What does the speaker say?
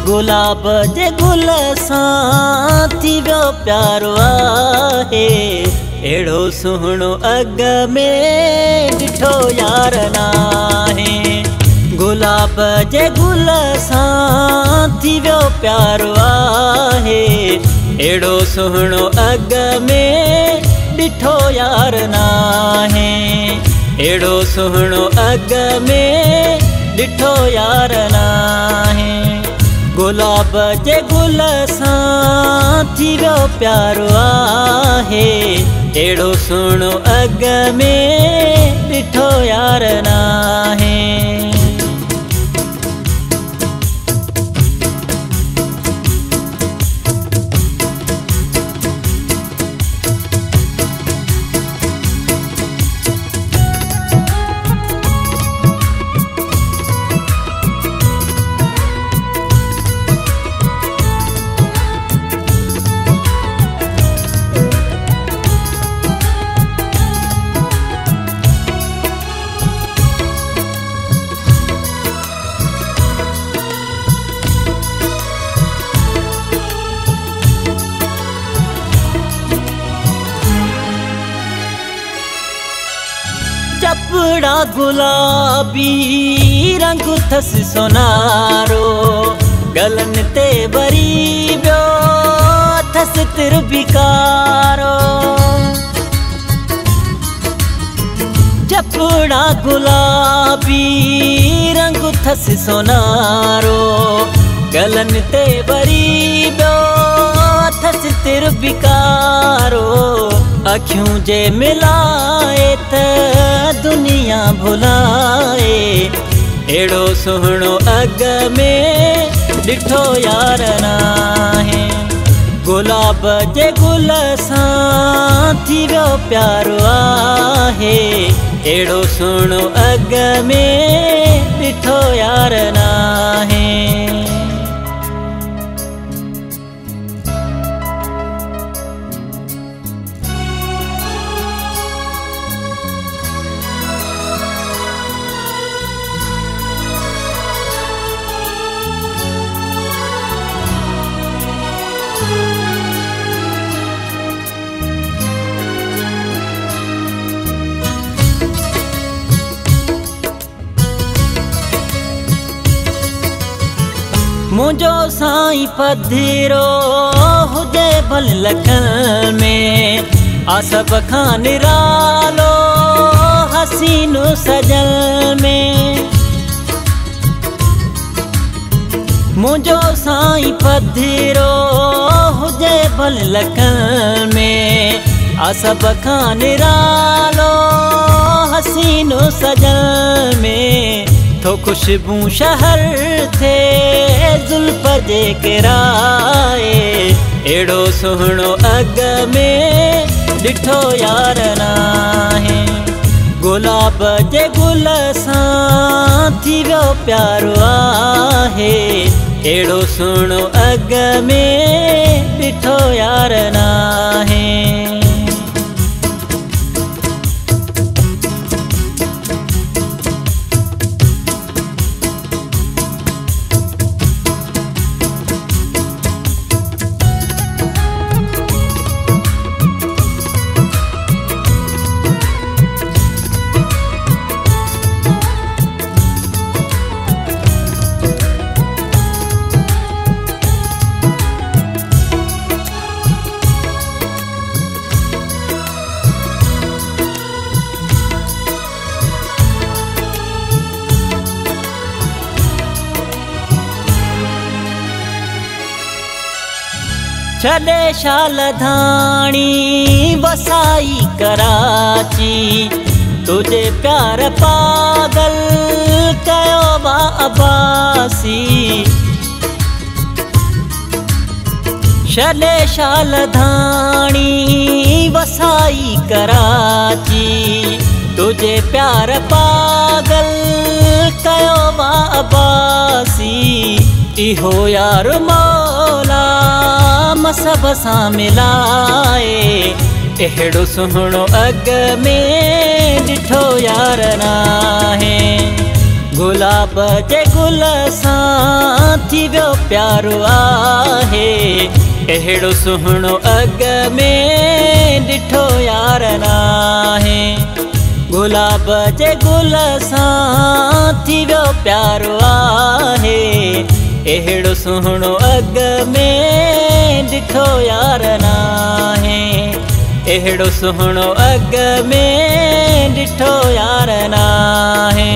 गुलाब जे गुल सां थी वियो प्यारो आहे। एड़ो सुहिणो अग में ॾिठो यार नाहे। गुलाब जे गुल सां थी वियो प्यारो आहे। एड़ो सुहिणो अग में ॾिठो यार नाहे। एड़ो सुहिणो अग में ॾिठो यार नाहे। गुलाब जे गुल सां थी वियो प्यारो आहे। एड़ो सुहिणो अग में ॾिठो यार नाहे। चपड़ा गुलाबी रंग थस सोनारो। गलन ते बरी बियो थस तिर बिकारो। चपड़ा गुलाबी रंग थस सोनारो। गलन ते बरी बियो थस तिर बिकारो। अखियूं जे मिलाए त दुनिया भुलाए। एड़ो सुहिणो अग में ॾिठो यार नाहे। गुलाब जे गुल सां थी वियो प्यारो आहे। एड़ो सुहिणो अग में ॾिठो यार नाहे। मुझो साईं पधिरो हुजे भल लखन में। आसब खां निरालो हसीनो सजल में। मुझो साईं पधिरो हुजे भल लखन में। आसब खां निरालो हसीनो सजल में। थो खुशबू शहर थे जुल्फ जे किराए। एड़ो सुहिणो अग में ॾिठो यार नाहे। गुलाब जे गुल सां थी वियो प्यारो आहे। एड़ो सुहिणो अग में ॾिठो यार नाहे। छॾे शाल धाणी वसाई कराची। तुझे प्यार पागल कयो बा अब्बासी। छॾे शाल धाणी वसाई कराची। तुझे प्यार पागल कयो बा अब्बासी। इहो यार मौला मसब सां मिलाए। एड़ो सुहिणो अग में ॾिठो यार नाहे। गुलाब जे गुल सां थी वियो प्यारो आहे। अहिड़ो सुहिणो अॻ में ॾिठो यार नाहे। गुलाब जे गुल सां थी वियो प्यारो आहे। अहिड़ो सुहिणो अॻ में ॾिठो यार नाहे। अहिड़ो सुहिणो अॻ में ॾिठो यार नाहे।